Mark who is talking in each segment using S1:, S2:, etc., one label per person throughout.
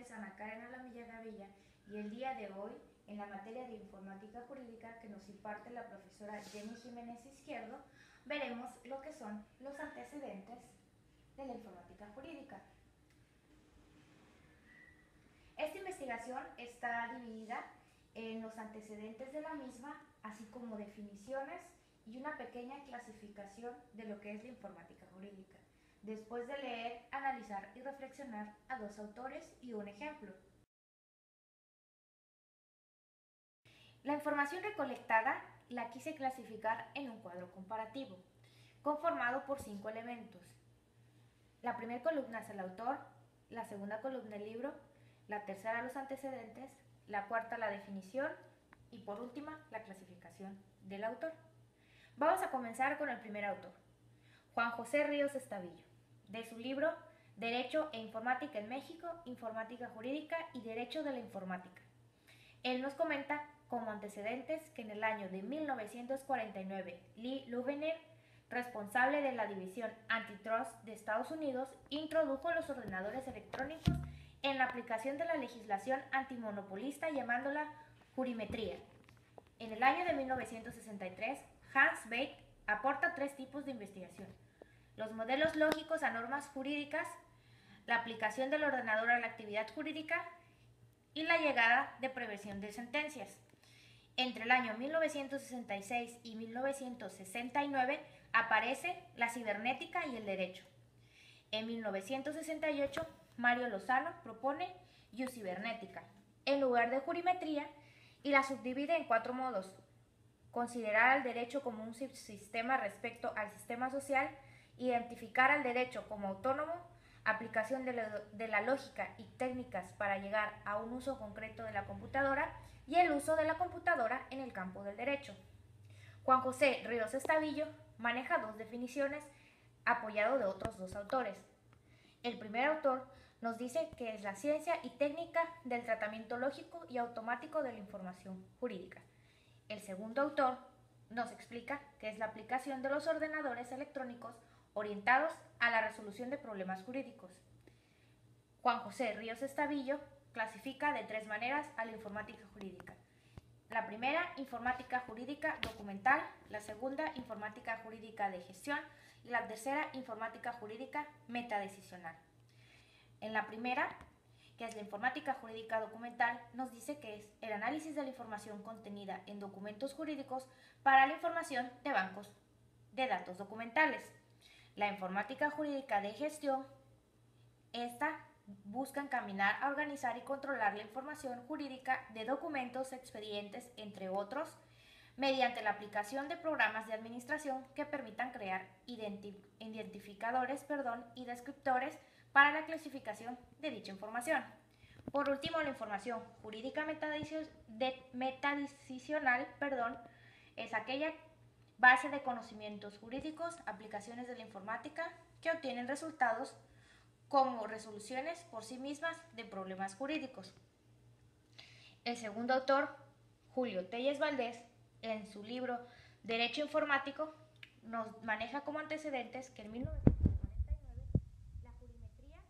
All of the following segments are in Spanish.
S1: es Ana Karen Alamilla Gavilla y el día de hoy, en la materia de informática jurídica que nos imparte la profesora Jenny Jiménez Izquierdo, veremos lo que son los antecedentes de la informática jurídica. Esta investigación está dividida en los antecedentes de la misma, así como definiciones y una pequeña clasificación de lo que es la informática jurídica, después de leer, analizar y reflexionar a dos autores y un ejemplo. La información recolectada la quise clasificar en un cuadro comparativo, conformado por 5 elementos. La primera columna es el autor, la segunda columna el libro, la tercera los antecedentes, la cuarta la definición y por última la clasificación del autor. Vamos a comenzar con el primer autor, Juan José Ríos Estavillo, de su libro Derecho e Informática en México, Informática Jurídica y Derecho de la Informática. Él nos comenta como antecedentes que en el año de 1949, Lee Lubenier, responsable de la División Antitrust de Estados Unidos, introdujo los ordenadores electrónicos en la aplicación de la legislación antimonopolista llamándola jurimetría. En el año de 1963, Hans Bethe aporta 3 tipos de investigación: los modelos lógicos a normas jurídicas, la aplicación del ordenador a la actividad jurídica y la llegada de prevención de sentencias. Entre el año 1966 y 1969 aparece la cibernética y el derecho. En 1968, Mario Lozano propone cibernética en lugar de jurimetría y la subdivide en 4 modos: considerar al derecho como un subsistema respecto al sistema social, identificar al derecho como autónomo, aplicación de la lógica y técnicas para llegar a un uso concreto de la computadora y el uso de la computadora en el campo del derecho. Juan José Ríos Estavillo maneja 2 definiciones apoyado de otros 2 autores. El primer autor nos dice que es la ciencia y técnica del tratamiento lógico y automático de la información jurídica. El segundo autor nos explica que es la aplicación de los ordenadores electrónicos orientados a la resolución de problemas jurídicos. Juan José Ríos Estavillo clasifica de 3 maneras a la informática jurídica. La primera, informática jurídica documental; la segunda, informática jurídica de gestión; y la tercera, informática jurídica metadecisional. En la primera, que es la informática jurídica documental, nos dice que es el análisis de la información contenida en documentos jurídicos para la información de bancos de datos documentales. La informática jurídica de gestión, esta busca encaminar a organizar y controlar la información jurídica de documentos, expedientes, entre otros, mediante la aplicación de programas de administración que permitan crear identificadores y descriptores para la clasificación de dicha información. Por último, la información jurídica metadecisional es aquella base de conocimientos jurídicos, aplicaciones de la informática que obtienen resultados como resoluciones por sí mismas de problemas jurídicos. El segundo autor, Julio Telles Valdés, en su libro Derecho Informático, nos maneja como antecedentes que en 1949 la jurimetría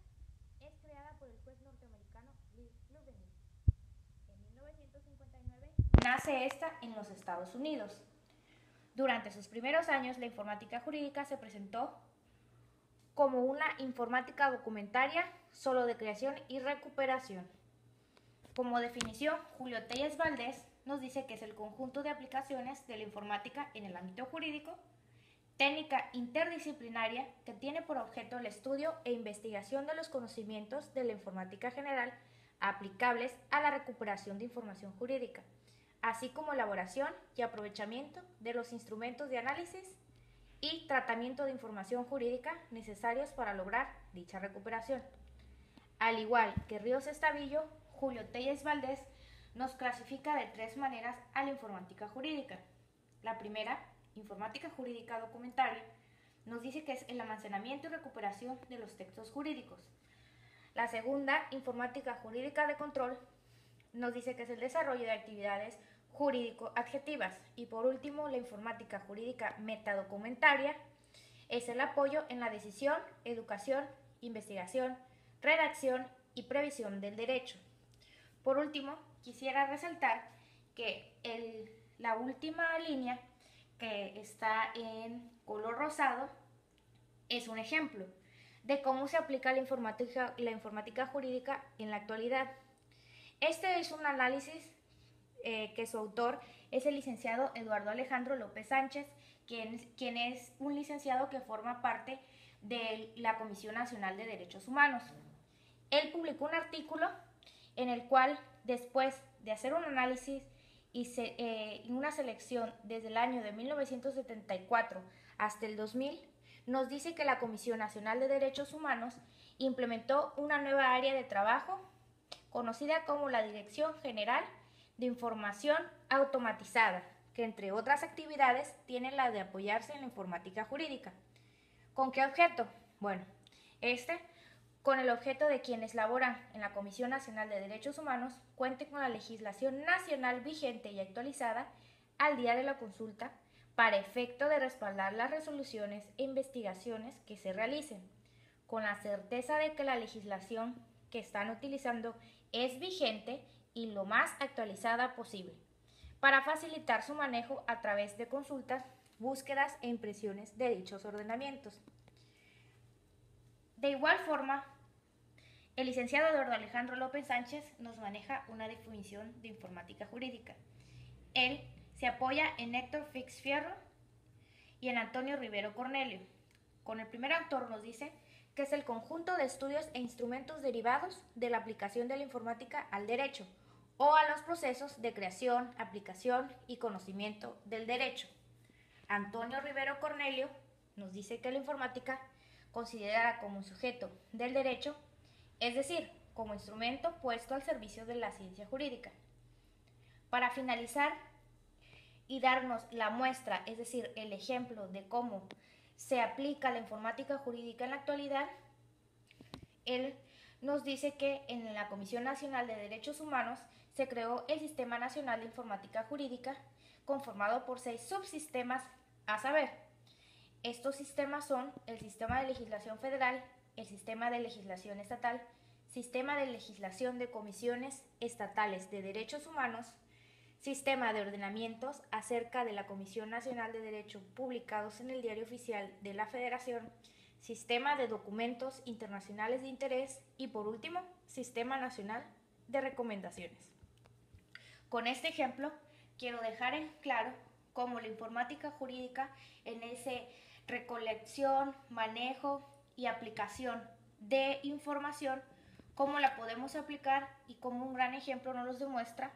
S1: es creada por el juez norteamericano Lee Lubenier. En 1959 nace esta en los Estados Unidos. Durante sus primeros años, la informática jurídica se presentó como una informática documentaria solo de creación y recuperación. Como definición, Julio Telles Valdés nos dice que es el conjunto de aplicaciones de la informática en el ámbito jurídico, técnica interdisciplinaria que tiene por objeto el estudio e investigación de los conocimientos de la informática general aplicables a la recuperación de información jurídica, así como elaboración y aprovechamiento de los instrumentos de análisis y tratamiento de información jurídica necesarios para lograr dicha recuperación. Al igual que Ríos Estavillo, Julio Telles Valdés nos clasifica de 3 maneras a la informática jurídica. La primera, informática jurídica documentaria, nos dice que es el almacenamiento y recuperación de los textos jurídicos. La segunda, informática jurídica de control, nos dice que es el desarrollo de actividades jurídico-adjetivas. Y por último, la informática jurídica metadocumentaria es el apoyo en la decisión, educación, investigación, redacción y previsión del derecho. Por último, quisiera resaltar que la última línea que está en color rosado es un ejemplo de cómo se aplica la informática jurídica en la actualidad. Este es un análisis que su autor es el licenciado Eduardo Alejandro López Sánchez, quien es un licenciado que forma parte de la Comisión Nacional de Derechos Humanos. Él publicó un artículo en el cual, después de hacer un análisis y una selección desde el año de 1974 hasta el 2000, nos dice que la Comisión Nacional de Derechos Humanos implementó una nueva área de trabajo conocida como la Dirección General de Información Automatizada, que entre otras actividades tiene la de apoyarse en la informática jurídica. ¿Con qué objeto? Bueno, con el objeto de quienes laboran en la Comisión Nacional de Derechos Humanos cuenten con la legislación nacional vigente y actualizada al día de la consulta para efecto de respaldar las resoluciones e investigaciones que se realicen, con la certeza de que la legislación que están utilizando es vigente y lo más actualizada posible, para facilitar su manejo a través de consultas, búsquedas e impresiones de dichos ordenamientos. De igual forma, el licenciado Eduardo Alejandro López Sánchez nos maneja una definición de informática jurídica. Él se apoya en Héctor Fix Fierro y en Antonio Rivero Cornelio. Con el primer autor nos dice que es el conjunto de estudios e instrumentos derivados de la aplicación de la informática al derecho o a los procesos de creación, aplicación y conocimiento del derecho. Antonio Rivero Cornelio nos dice que la informática considerada como un sujeto del derecho, es decir, como instrumento puesto al servicio de la ciencia jurídica. Para finalizar y darnos la muestra, es decir, el ejemplo de cómo se aplica la informática jurídica en la actualidad, él nos dice que en la Comisión Nacional de Derechos Humanos se creó el Sistema Nacional de Informática Jurídica, conformado por 6 subsistemas, a saber, estos sistemas son el Sistema de Legislación Federal, el Sistema de Legislación Estatal, Sistema de Legislación de Comisiones Estatales de Derechos Humanos, Sistema de Ordenamientos acerca de la Comisión Nacional de Derecho publicados en el Diario Oficial de la Federación, Sistema de Documentos Internacionales de Interés y, por último, Sistema Nacional de Recomendaciones. Con este ejemplo, quiero dejar en claro cómo la informática jurídica en ese recolección, manejo y aplicación de información, cómo la podemos aplicar y como un gran ejemplo nos lo demuestra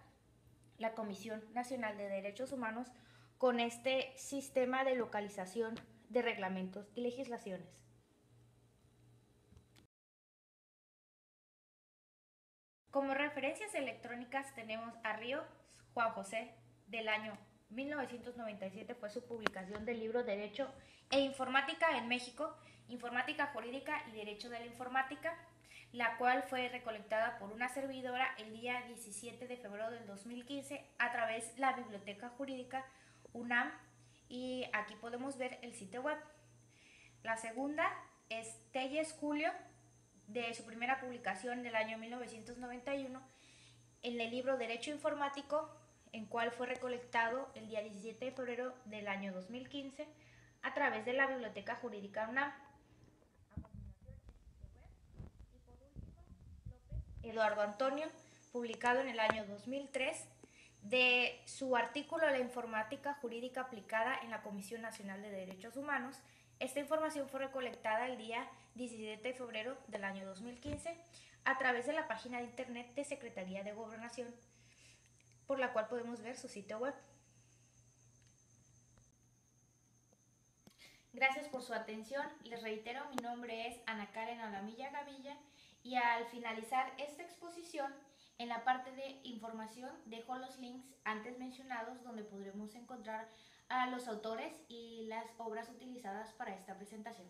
S1: la Comisión Nacional de Derechos Humanos con este sistema de localización de reglamentos y legislaciones. Como referencias electrónicas tenemos a Ríos Juan José, del año 1997 fue su publicación del libro Derecho e Informática en México, Informática Jurídica y Derecho de la Informática, la cual fue recolectada por una servidora el día 17 de febrero del 2015 a través de la Biblioteca Jurídica UNAM, y aquí podemos ver el sitio web. La segunda es Telles Julio, de su primera publicación del año 1991 en el libro Derecho Informático, en cual fue recolectado el día 17 de febrero del año 2015 a través de la Biblioteca Jurídica UNAM. Eduardo Antonio, publicado en el año 2003, de su artículo La informática jurídica aplicada en la Comisión Nacional de Derechos Humanos. Esta información fue recolectada el día 17 de febrero del año 2015 a través de la página de internet de Secretaría de Gobernación, por la cual podemos ver su sitio web. Gracias por su atención. Les reitero, mi nombre es Ana Karen Alamilla Gavilla y al finalizar esta exposición, en la parte de información dejo los links antes mencionados donde podremos encontrar a los autores y las obras utilizadas para esta presentación.